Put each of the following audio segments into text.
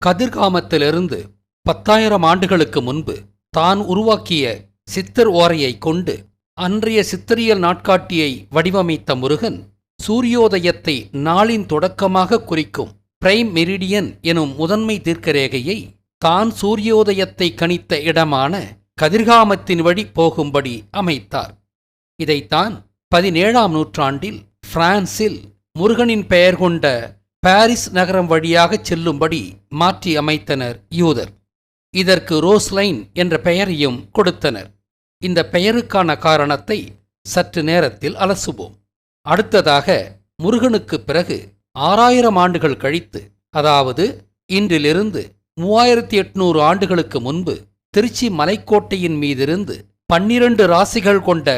கதிர்காமத்திலிருந்து 10,000 ஆண்டுகளுக்கு முன்பு தான் உருவாக்கிய சித்தர் ஓரையைக் கொண்டு அன்றைய சித்தரியல் நாட்காட்டியை வடிவமைத்த முருகன் சூரியோதயத்தை நாளின் தொடக்கமாக குறிக்கும் பிரைம் மெரிடியன் எனும் முதன்மை தீர்க்கரேகையை தான் சூரியோதயத்தை கணித்த இடமான கதிர்காமத்தின் வழி போகும்படி அமைத்தார். இதைத்தான் 17ஆம் நூற்றாண்டில் பிரான்சில் முருகனின் பெயர் கொண்ட பாரிஸ் நகரம் வழியாகச் செல்லும்படி மாற்றி அமைத்தனர் யூதர். இதற்கு ரோஸ்லைன் என்ற பெயரையும் கொடுத்தனர். இந்த பெயருக்கான காரணத்தை சற்று நேரத்தில் அலசுவோம். அடுத்ததாக முருகனுக்கு பிறகு 6000 ஆண்டுகள் கழித்து, அதாவது இன்றிலிருந்து 3800 ஆண்டுகளுக்கு முன்பு திருச்சி மலைக்கோட்டையின் மீதிருந்து 12 ராசிகள் கொண்ட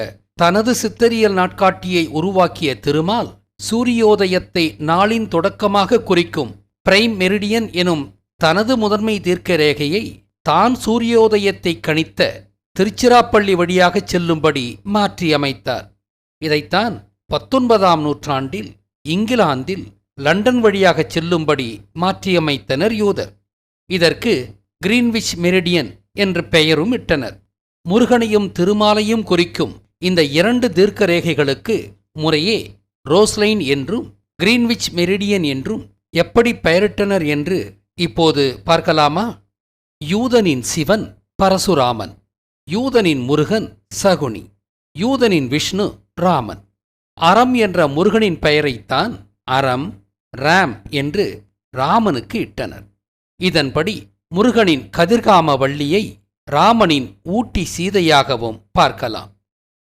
தனது சித்தரியல் நாட்காட்டியை உருவாக்கிய திருமால் சூரியோதயத்தை நாளின் தொடக்கமாக குறிக்கும் பிரைம் மெரிடியன் எனும் தனது முதன்மை தீர்க்கரேகையை தான் சூரியோதயத்தை கணித்த திருச்சிராப்பள்ளி வழியாகச் செல்லும்படி மாற்றியமைத்தார். இதைத்தான் 19ஆம் நூற்றாண்டில் இங்கிலாந்தில் லண்டன் வழியாகச் செல்லும்படி மாற்றியமைத்தனர் யூதர். இதற்கு கிரீன்விச் மெரிடியன் என்ற பெயரும் இட்டனர். முருகனையும் திருமாலையும் குறிக்கும் இந்த 2 தீர்க்கரேகைகளுக்கு முறையே ரோஸ்லைன் என்றும் கிரீன்விச் மெரிடியன் என்றும் எப்படி பெயரிட்டனர் என்று இப்போது பார்க்கலாமா? யூதனின் சிவன் பரசுராமன், யூதனின் முருகன் சகுனி, யூதனின் விஷ்ணு ராமன். அறம் என்ற முருகனின் பெயரைத்தான் அறம், ராம் என்று ராமனுக்கு இட்டனர். இதன்படி முருகனின் கதிர்காம வள்ளியை ராமனின் ஊட்டி சீதையாகவும் பார்க்கலாம்.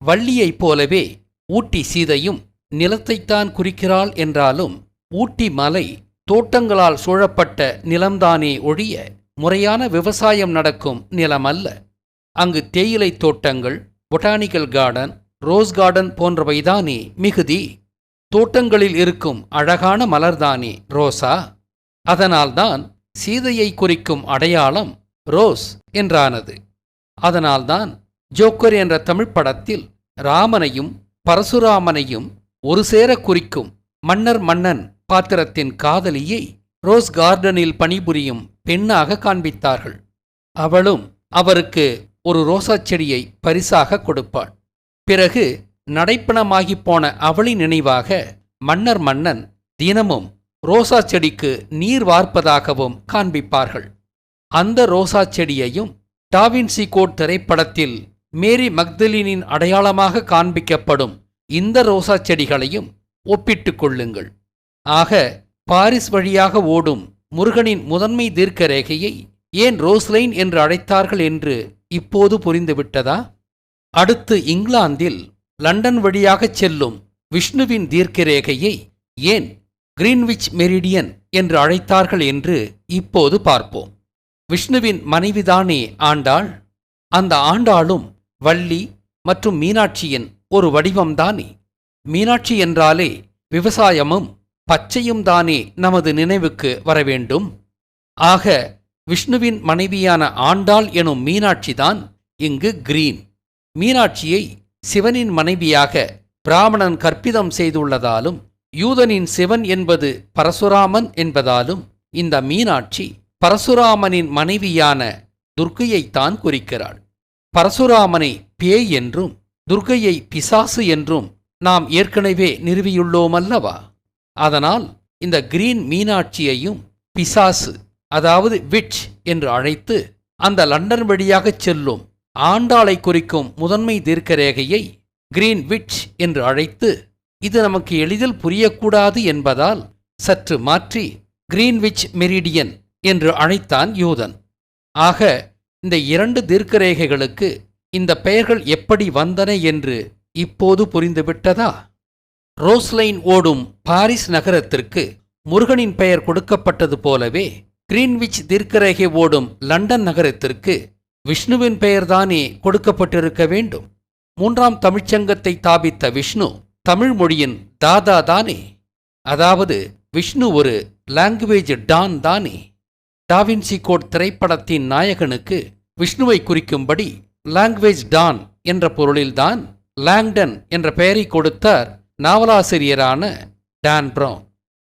வள்ளியைப் போலவே ஊட்டி சீதையும் நிலத்தைத்தான் குறிக்கிறாள் என்றாலும் ஊட்டி மலை தோட்டங்களால் சூழப்பட்ட நிலம்தானே ஒழிய முறையான விவசாயம் நடக்கும் நிலமல்ல. அங்கு தேயிலை தோட்டங்கள், பொட்டானிக்கல் கார்டன், ரோஸ் கார்டன் போன்றவைதானே மிகுதி. தோட்டங்களில் இருக்கும் அழகான மலர்தானே ரோசா. அதனால்தான் சீதையை குறிக்கும் அடையாளம் ரோஸ் என்றானது. அதனால்தான் ஜோக்கர் என்ற தமிழ் படத்தில் ராமனையும் பரசுராமனையும் ஒரு சேர குறிக்கும் மன்னன் பாத்திரத்தின் காதலியை ரோஸ் கார்டனில் பணிபுரியும் பெண்ணாக காண்பித்தார்கள். அவளும் அவருக்கு ஒரு ரோசாச் செடியை பரிசாக கொடுப்பாள். பிறகு நடைப்பணமாகிப் போன அவளின் நினைவாக மன்னன் தினமும் ரோசா செடிக்கு நீர் வார்ப்பதாகவும் காண்பிப்பார்கள். அந்த ரோசா செடியையும் டாவின்சி கோட் திரைப்படத்தில் மேரி மக்தலினின் அடையாளமாக காண்பிக்கப்படும் இந்த ரோசா செடிகளையும் ஒப்பிட்டுக் கொள்ளுங்கள். ஆக பாரிஸ் வழியாக ஓடும் முருகனின் முதன்மை தீர்க்கரேகையை ஏன் ரோஸ்லைன் என்று அழைத்தார்கள் என்று இப்போது புரிந்துவிட்டதா? அடுத்து இங்கிலாந்தில் லண்டன் வழியாகச் செல்லும் விஷ்ணுவின் தீர்க்கரேகையை ஏன் கிரீன்விச் மெரிடியன் என்று அழைத்தார்கள் என்று இப்போது பார்ப்போம். விஷ்ணுவின் மனைவிதானே ஆண்டாள். அந்த ஆண்டாளும் வள்ளி மற்றும் மீனாட்சியின் ஒரு வடிவம்தானே. மீனாட்சி என்றாலே விவசாயமும் பச்சையும் தானே நமது நினைவுக்கு வரவேண்டும். ஆக விஷ்ணுவின் மனைவியான ஆண்டாள் எனும் மீனாட்சிதான் இங்கு கிரீன். மீனாட்சியை சிவனின் மனைவியாக பிராமணன் கற்பிதம் செய்துள்ளதாலும் யூதனின் சிவன் என்பது பரசுராமன் என்பதாலும் இந்த மீனாட்சி பரசுராமனின் மனைவியான துர்க்கையைத்தான் குறிக்கிறாள். பரசுராமனை பேய் என்றும் துர்க்கையை பிசாசு என்றும் நாம் ஏற்கனவே நிறுவியுள்ளோமல்லவா? அதனால் இந்த கிரீன் மீனாட்சியையும் பிசாசு, அதாவது விட்ச் என்று அழைத்து அந்த லண்டன் வழியாகச் செல்லும் ஆண்டாளை குறிக்கும் முதன்மை தீர்க்கரேகையை கிரீன் விட்ச் என்று அழைத்து, இது நமக்கு எளிதில் புரியக்கூடாது என்பதால் சற்று மாற்றி கிரீன்விச் மெரிடியன் என்று அழைத்தான் யூதன். ஆக இந்த 2 தீர்க்கரேகைகளுக்கு இந்த பெயர்கள் எப்படி வந்தன என்று இப்போது புரிந்துவிட்டதா? ரோஸ்லைன் ஓடும் பாரிஸ் நகரத்திற்கு முருகனின் பெயர் கொடுக்கப்பட்டது போலவே கிரீன்விச் தீர்க்கரேகை ஓடும் லண்டன் நகரத்திற்கு விஷ்ணுவின் பெயர்தானே கொடுக்கப்பட்டிருக்க வேண்டும். 3ஆம் தமிழ்ச்சங்கத்தை தாபித்த விஷ்ணு தமிழ் மொழியின் தாதா தானே. அதாவது விஷ்ணு ஒரு லாங்குவேஜ் டான் தானே. டாவின்சி கோட் திரைப்படத்தின் நாயகனுக்கு விஷ்ணுவை குறிக்கும்படி லாங்குவேஜ் டான் என்ற பொருளில்தான் லாங்டன் என்ற பெயரை கொடுத்தார் நாவலாசிரியரான டான் பிரவுன்.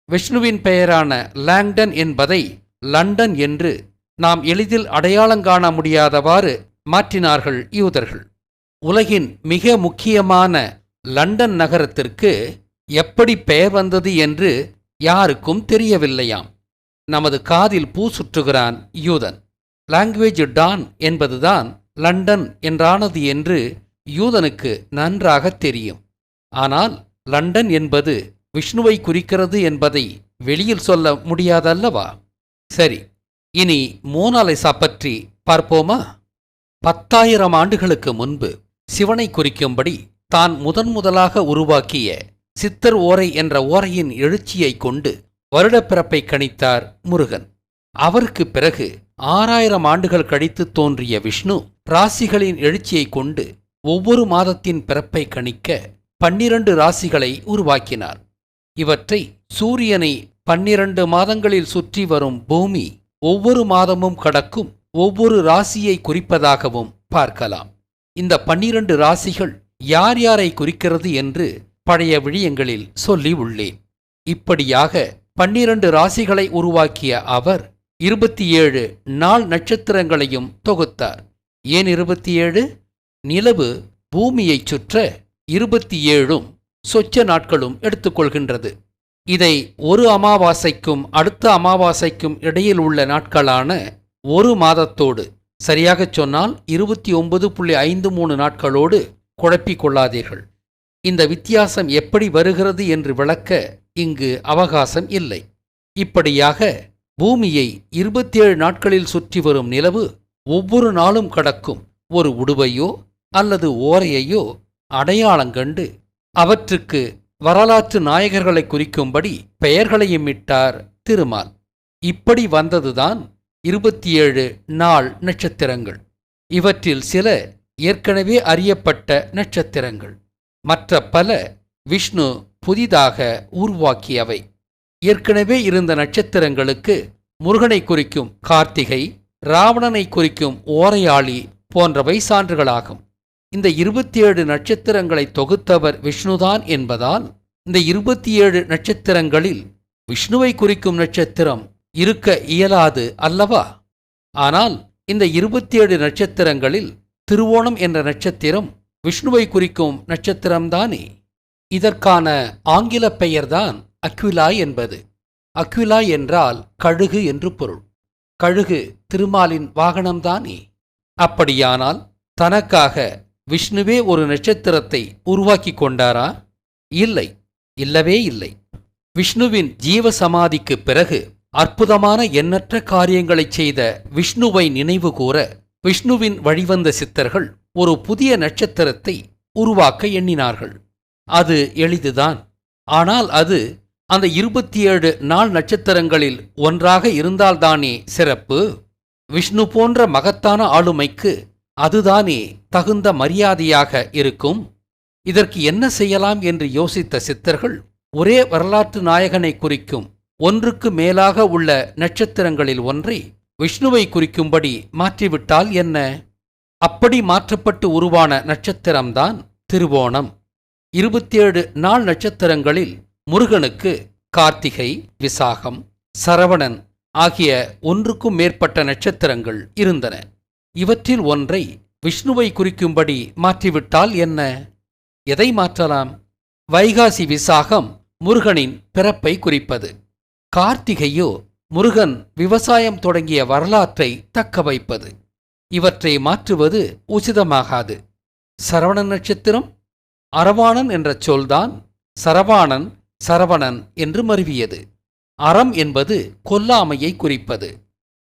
விஷ்ணுவின் பெயரான லாங்டன் என்பதை லண்டன் என்று நாம் எளிதில் அடையாளங்காண முடியாதவாறு மாற்றினார்கள் யூதர்கள். உலகின் மிக முக்கியமான லண்டன் நகரத்திற்கு எப்படி பெயர் வந்தது என்று யாருக்கும் தெரியவில்லையாம். நமது காதில் பூ சுற்றுகிறான் யூதன். லாங்குவேஜ் டான் என்பதுதான் லண்டன் என்றானது என்று யூதனுக்கு நன்றாக தெரியும். ஆனால் லண்டன் என்பது விஷ்ணுவை குறிக்கிறது என்பதை வெளியில் சொல்ல முடியாதல்லவா? சரி, இனி மோனாலிசா பற்றி பார்ப்போமா? 10,000 ஆண்டுகளுக்கு முன்பு சிவனை குறிக்கும்படி தான் முதன்முதலாக உருவாக்கிய சித்தர் ஓரை என்ற ஓரையின் எழுச்சியைக் கொண்டு வருடப்பிறப்பை கணித்தார் முருகன். அவருக்கு பிறகு 6,000 ஆண்டுகள் கழித்து தோன்றிய விஷ்ணு ராசிகளின் எழுச்சியைக் கொண்டு ஒவ்வொரு மாதத்தின் பிறப்பை கணிக்க 12 ராசிகளை உருவாக்கினார். இவற்றை சூரியனை 12 மாதங்களில் சுற்றி வரும் பூமி ஒவ்வொரு மாதமும் கடக்கும் ஒவ்வொரு ராசியை குறிப்பதாகவும் பார்க்கலாம். இந்த 12 ராசிகள் யார் யாரை குறிக்கிறது என்று பழைய விழியங்களில் சொல்லி உள்ளேன். இப்படியாக 12 ராசிகளை உருவாக்கிய அவர் 27 நாள் நட்சத்திரங்களையும் தொகுத்தார். ஏன் 27? நிலவு பூமியைச் சுற்ற 27ம் சொச்ச நாட்களும் எடுத்துக்கொள்கின்றது. இதை ஒரு அமாவாசைக்கும் அடுத்த அமாவாசைக்கும் இடையில் உள்ள நாட்களான ஒரு மாதத்தோடு, சரியாகச் சொன்னால் 29.53 நாட்களோடு குழப்பிக் கொள்ளாதீர்கள். இந்த வித்தியாசம் எப்படி வருகிறது என்று விளக்க இங்கு அவகாசம் இல்லை. இப்படியாக பூமியை 27 நாட்களில் சுற்றி வரும் நிலவு ஒவ்வொரு நாளும் கடக்கும் ஒரு உடுவையோ அல்லது ஓரையையோ அடையாளங்கண்டு அவற்றுக்கு வரலாற்று நாயகர்களை குறிக்கும்படி பெயர்களையும் இட்டார் திருமால். இப்படி வந்ததுதான் 27 நாள் நட்சத்திரங்கள். இவற்றில் சில ஏற்கனவே அறியப்பட்ட நட்சத்திரங்கள், மற்ற பல விஷ்ணு புதிதாக உருவாக்கியவை. ஏற்கனவே இருந்த நட்சத்திரங்களுக்கு முருகனை குறிக்கும் கார்த்திகை, ராவணனை குறிக்கும் ஓரையாளி போன்றவை சான்றுகளாகும். இந்த 27 நட்சத்திரங்களை தொகுத்தவர் விஷ்ணுதான் என்பதால் இந்த 27 நட்சத்திரங்களில் விஷ்ணுவை குறிக்கும் நட்சத்திரம் இருக்க இயலாது அல்லவா? ஆனால் இந்த 27 நட்சத்திரங்களில் திருவோணம் என்ற நட்சத்திரம் விஷ்ணுவை குறிக்கும் நட்சத்திரம்தானே. இதற்கான ஆங்கில பெயர்தான் அக்விலா என்பது. அக்விலா என்றால் கழுகு என்று பொருள். கழுகு திருமாலின் வாகனம்தானே. அப்படியானால் தனக்காக விஷ்ணுவே ஒரு நட்சத்திரத்தை உருவாக்கி கொண்டாரா? இல்லை, இல்லவே இல்லை. விஷ்ணுவின் ஜீவசமாதிக்கு பிறகு அற்புதமான எண்ணற்ற காரியங்களைச் செய்த விஷ்ணுவை நினைவு கூற விஷ்ணுவின் வழிவந்த சித்தர்கள் ஒரு புதிய நட்சத்திரத்தை உருவாக்க எண்ணினார்கள். அது எளிதுதான். ஆனால் அது அந்த 27 நாள் நட்சத்திரங்களில் ஒன்றாக இருந்தால்தானே சிறப்பு. விஷ்ணு போன்ற மகத்தான ஆளுமைக்கு அதுதானே தகுந்த மரியாதையாக இருக்கும். இதற்கு என்ன செய்யலாம் என்று யோசித்த சித்தர்கள் ஒரே வரலாற்று நாயகனை குறிக்கும் ஒன்றுக்கு மேலாக உள்ள நட்சத்திரங்களில் ஒன்றை விஷ்ணுவை குறிக்கும்படி மாற்றிவிட்டால் என்ன? அப்படி மாற்றப்பட்டு உருவான நட்சத்திரம்தான் திருவோணம். 27 நாள் நட்சத்திரங்களில் முருகனுக்கு கார்த்திகை, விசாகம், சரவணன் ஆகிய ஒன்றுக்கும் மேற்பட்ட நட்சத்திரங்கள் இருந்தன. இவற்றில் ஒன்றை விஷ்ணுவை குறிக்கும்படி மாற்றிவிட்டால் என்ன? எதை மாற்றலாம்? வைகாசி விசாகம் முருகனின் பிறப்பை குறிப்பது. கார்த்திகையோ முருகன் விவசாயம் தொடங்கிய வரலாற்றை தக்க வைப்பது. இவற்றை மாற்றுவது உசிதமாகாது. சரவண நட்சத்திரம் அரவாணன் என்ற சொல்தான் சரவாணன், சரவணன் என்று மருவியது. அறம் என்பது கொல்லாமையை குறிப்பது.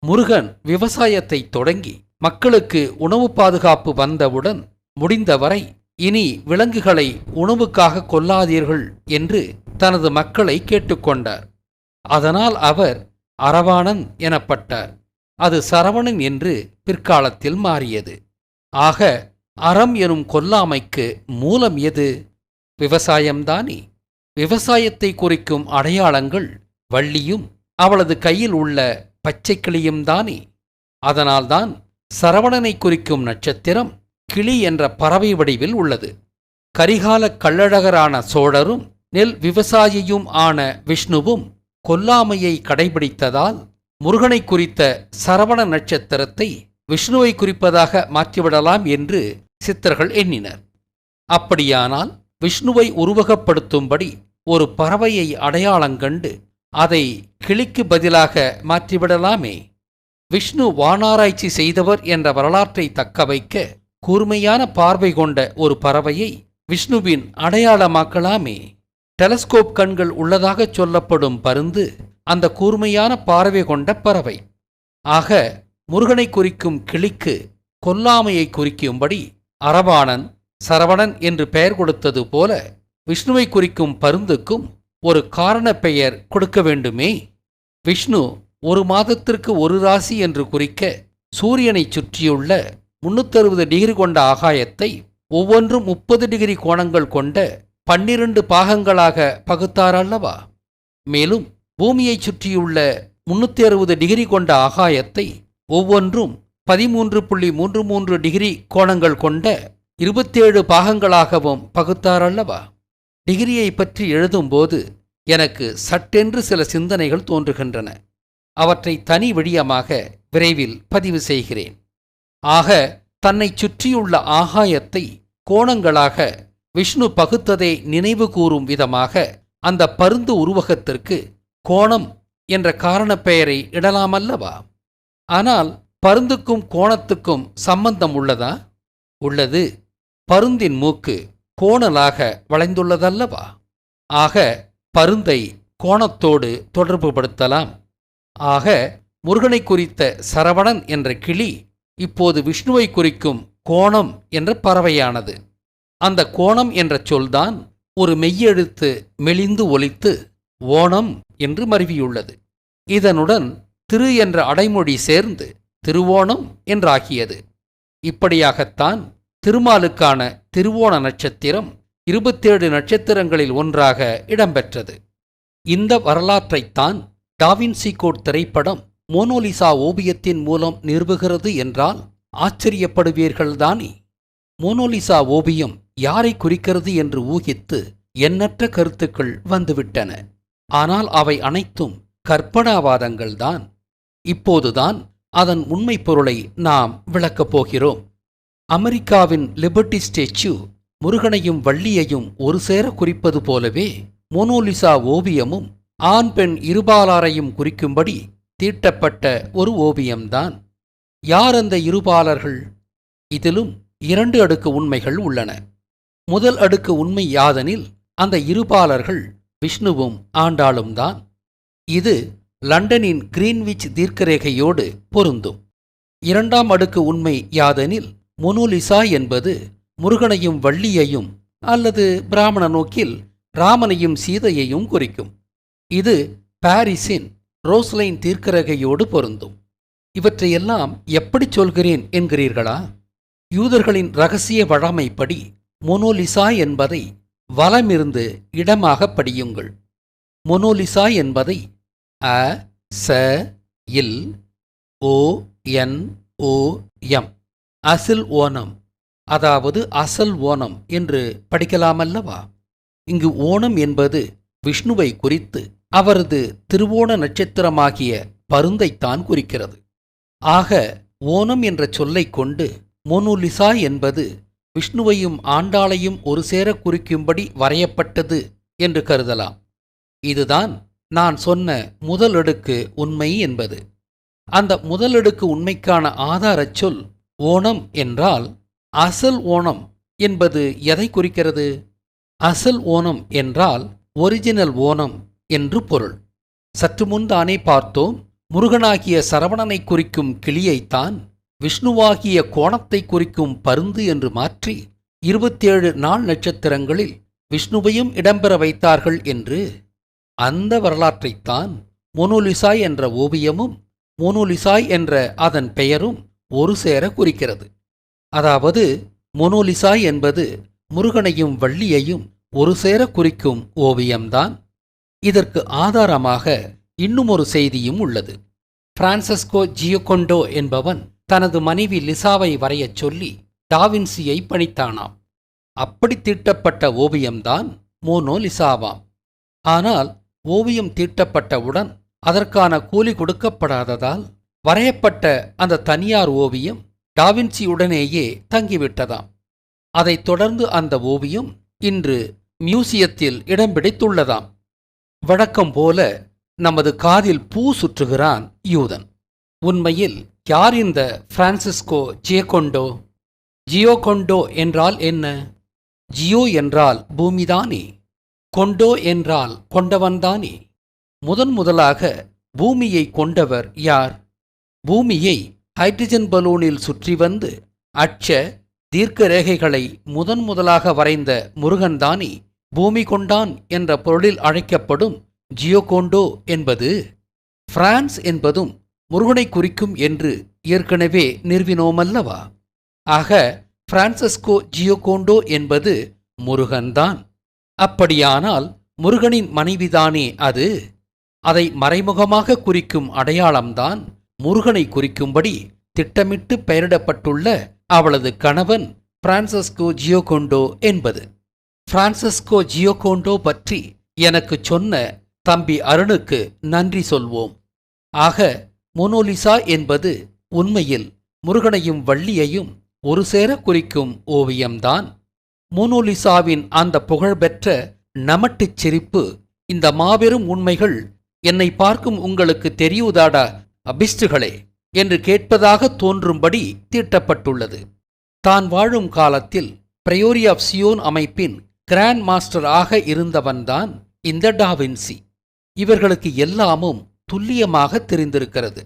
முருகன் விவசாயத்தை தொடங்கி மக்களுக்கு உணவு பாதுகாப்பு வந்தவுடன் முடிந்தவரை இனி விலங்குகளை உணவுக்காக கொல்லாதீர்கள் என்று தனது மக்களை கேட்டுக்கொண்டார். அதனால் அவர் அரவாணன் எனப்பட்டார். அது சரவணன் என்று பிற்காலத்தில் மாறியது. ஆக அறம் எனும் கொல்லாமைக்கு மூலம் எது? விவசாயம்தானே. விவசாயத்தை குறிக்கும் அடையாளங்கள் வள்ளியும் அவளது கையில் உள்ள பச்சை கிளியும் தானே. அதனால்தான் சரவணனை குறிக்கும் நட்சத்திரம் கிளி என்ற பறவை வடிவில் உள்ளது. கரிகால கள்ளழகரான சோழரும் நெல் விவசாயியும் ஆன விஷ்ணுவும் கொல்லாமையை கடைபிடித்ததால் முருகனை குறித்த சரவண நட்சத்திரத்தை விஷ்ணுவை குறிப்பதாக மாற்றிவிடலாம் என்று சித்தர்கள் எண்ணினர். அப்படியானால் விஷ்ணுவை உருவகப்படுத்தும்படி ஒரு பறவையை அடையாளங்கண்டு அதை கிளிக்கு பதிலாக மாற்றிவிடலாமே. விஷ்ணு வானாராய்ச்சி செய்தவர் என்ற வரலாற்றை தக்கவைக்க கூர்மையான பார்வை கொண்ட ஒரு பறவையை விஷ்ணுவின் அடையாளமாக்கலாமே. டெலஸ்கோப் கண்கள் உள்ளதாகச் சொல்லப்படும் பருந்து அந்த கூர்மையான பார்வை கொண்ட பறவை. ஆக முருகனை குறிக்கும் கிளிக்கு கொல்லாமையை குறிக்கும்படி அரவாணன் சரவணன் என்று பெயர் கொடுத்தது போல விஷ்ணுவை குறிக்கும் பருந்துக்கும் ஒரு காரண பெயர் கொடுக்க வேண்டுமே. விஷ்ணு ஒரு மாதத்திற்கு ஒரு ராசி என்று குறிக்க சூரியனைச் சுற்றியுள்ள 360 டிகிரி கொண்ட ஆகாயத்தை ஒவ்வொன்றும் 30 டிகிரி கோணங்கள் கொண்ட 12 பாகங்களாக பகுத்தாரல்லவா. மேலும் பூமியைச் சுற்றியுள்ள 360 டிகிரி கொண்ட ஆகாயத்தை ஒவ்வொன்றும் 13.33 டிகிரி கோணங்கள் கொண்ட 27 பாகங்களாகவும் பகுத்தாரல்லவா. டிகிரியை பற்றி எழுதும்போது எனக்கு சட்டென்று சில சிந்தனைகள் தோன்றுகின்றன. அவற்றை தனி விடயமாக விரைவில் பதிவு செய்கிறேன். ஆக தன்னை சுற்றியுள்ள ஆகாயத்தை கோணங்களாக விஷ்ணு பகுத்ததை நினைவு கூறும் விதமாக அந்த பருந்து உருவகத்திற்கு கோணம் என்ற காரணப் பெயரை இடலாமல்லவா. ஆனால் பருந்துக்கும் கோணத்துக்கும் சம்பந்தம் உள்ளதா? உள்ளது. பருந்தின் மூக்கு கோணலாக வளைந்துள்ளதல்லவா. ஆக பருந்தை கோணத்தோடு தொடர்புபடுத்தலாம். ஆக முருகனை குறித்த சரவணன் என்ற கிளி இப்போது விஷ்ணுவை குறிக்கும் கோணம் என்ற பறவையானது. அந்த கோணம் என்ற சொல்தான் ஒரு மெய்யெழுத்து மெலிந்து ஒலித்து ஓணம் என்று மருவியுள்ளது. இதனுடன் திரு என்ற அடைமொழி சேர்ந்து திருவோணம் என்றாகியது. இப்படியாகத்தான் திருமாலுக்கான திருவோண நட்சத்திரம் 27 நட்சத்திரங்களில் ஒன்றாக இடம்பெற்றது. இந்த வரலாற்றைத்தான் டாவின்சி கோட் திரைப்படம் மோனோலிசா ஓவியத்தின் மூலம் நிறுவுகிறது என்றால் ஆச்சரியப்படுவீர்கள்தானே. மோனோலிசா ஓவியம் யாரை குறிக்கிறது என்று ஊகித்து எண்ணற்ற கருத்துக்கள் வந்துவிட்டன. ஆனால் அவை அனைத்தும் கற்பனாவாதங்கள்தான். இப்போதுதான் அதன் உண்மை பொருளை நாம் விளக்கப் போகிறோம். அமெரிக்காவின் லிபர்ட்டி ஸ்டேச்சு முருகனையும் வள்ளியையும் ஒரு சேர குறிப்பது போலவே மோனோலிசா ஓவியமும் ஆண் பெண் இருபாலாரையும் குறிக்கும்படி தீட்டப்பட்ட ஒரு ஓவியம்தான். யார் அந்த இருபாலர்கள்? இதிலும் 2 அடுக்கு உண்மைகள் உள்ளன. முதல் அடுக்கு உண்மை யாதெனில் அந்த இருபாலர்கள் விஷ்ணுவும் ஆண்டாளும் தான். இது லண்டனின் கிரீன்விச் தீர்க்கரேகையோடு பொருந்தும். 2ஆம் அடுக்கு உண்மை யாதெனில் மோனோலிசா என்பது முருகனையும் வள்ளியையும் அல்லது பிராமண நோக்கில் ராமனையும் சீதையையும் குறிக்கும். இது பாரிஸின் ரோஸ்லைன் தீர்க்கரேகையோடு பொருந்தும். இவற்றையெல்லாம் எப்படி சொல்கிறேன் என்கிறீர்களா? யூதர்களின் இரகசிய வழமைப்படி மோனோலிசா என்பதை வலமிருந்து இடமாக படியுங்கள். மோனோலிசா என்பதை அ ச இல் ஓ என் ஓ எம் அசில் ஓணம், அதாவது அசல் ஓணம் என்று படிக்கலாமல்லவா. இங்கு ஓணம் என்பது விஷ்ணுவை குறித்து அவரது திருவோண நட்சத்திரமாகிய பருந்தைத்தான் குறிக்கிறது. ஆக ஓணம் என்ற சொல்லைக் கொண்டு மோனோலிசா என்பது விஷ்ணுவையும் ஆண்டாளையும் ஒரு சேர குறிக்கும்படி வரையப்பட்டது என்று கருதலாம். இதுதான் நான் சொன்ன முதலடுக்கு உண்மை என்பது. அந்த முதலடுக்கு உண்மைக்கான ஆதாரச் சொல் ஓணம் என்றால் அசல் ஓணம் என்பது எதை குறிக்கிறது? அசல் ஓணம் என்றால் ஒரிஜினல் ஓணம் என்று பொருள். சற்று முன்தானே பார்த்தோம். முருகனாகிய சரவணனை குறிக்கும் கிளியைத்தான் விஷ்ணுவாகிய கோணத்தை குறிக்கும் பருந்து என்று மாற்றி 27 நாள் நட்சத்திரங்களில் விஷ்ணுவையும் இடம்பெற வைத்தார்கள் என்று. அந்த வரலாற்றைத்தான் மோனோலிசா என்ற ஓவியமும் மோனோலிசாய் என்ற அதன் பெயரும் ஒரு சேர குறிக்கிறது. அதாவது மோனோலிசா என்பது முருகனையும் வள்ளியையும் ஒரு சேர குறிக்கும் ஓவியம்தான். இதற்கு ஆதாரமாக இன்னும் ஒரு செய்தியும் உள்ளது. பிரான்சிஸ்கோ ஜியோகொண்டோ என்பவன் தனது மனைவி லிசாவை வரையச் சொல்லி டாவின்சியை பணித்தானாம். அப்படி தீட்டப்பட்ட ஓவியம்தான் மோனோலிசாவாம். ஆனால் ஓவியம் தீட்டப்பட்டவுடன் அதற்கான கூலி கொடுக்கப்படாததால் வரையப்பட்ட அந்த தனியார் ஓவியம் டாவின்சியுடனேயே தங்கிவிட்டதாம். அதைத் தொடர்ந்து அந்த ஓவியம் இன்று மியூசியத்தில் இடம் பிடித்துள்ளதாம். வழக்கம் போல நமது காதில் பூ சுற்றுகிறான் யூதன். உண்மையில் யார் இந்த பிரான்சிஸ்கோ ஜியோகோண்டோ? ஜியோகோண்டோ என்றால் என்ன? ஜியோ என்றால் பூமிதானே, கொண்டோ என்றால் கொண்டவன்தானே. முதலாக பூமியை கொண்டவர் யார்? பூமியை ஹைட்ரஜன் பலூனில் சுற்றி வந்து அட்ச தீர்க்க ரேகைகளை முதலாக வரைந்த முருகன்தானே பூமி கொண்டான் என்ற பொருளில் அழைக்கப்படும் ஜியோகோண்டோ என்பது. பிரான்ஸ் என்பதும் முருகனை குறிக்கும் என்று ஏற்கனவே நிறுவினோமல்லவா? ஆக பிரான்சிஸ்கோ ஜியோகோண்டோ என்பது முருகன்தான். அப்படியானால் முருகனின் மனைவிதானே அது? அதை மறைமுகமாக குறிக்கும் அடையாளம்தான் முருகனை குறிக்கும்படி திட்டமிட்டு பெயரிடப்பட்டுள்ள அவளது கணவன் பிரான்சிஸ்கோ ஜியோகோண்டோ என்பது. பிரான்சிஸ்கோ ஜியோகோண்டோ பற்றி எனக்கு சொன்ன தம்பி அருணுக்கு நன்றி சொல்வோம். ஆக மோனோலிசா என்பது உண்மையில் முருகனையும் வள்ளியையும் ஒரு சேர குறிக்கும் ஓவியம்தான். மோனோலிசாவின் அந்த புகழ்பெற்ற நமட்டுச் சிரிப்பு, இந்த மாபெரும் உண்மைகள் என்னை பார்க்கும் உங்களுக்கு தெரியுதாடா அபிஸ்டுகளே என்று கேட்பதாக தோன்றும்படி தீட்டப்பட்டுள்ளது. தான் வாழும் காலத்தில் பிரயோரி ஆஃப் சியோன் அமைப்பின் கிராண்ட் மாஸ்டர் ஆக இருந்தவன்தான் இந்த டாவின்சி. இவர்களுக்கு எல்லாமும் துல்லியமாக தெரிந்திருக்கிறது.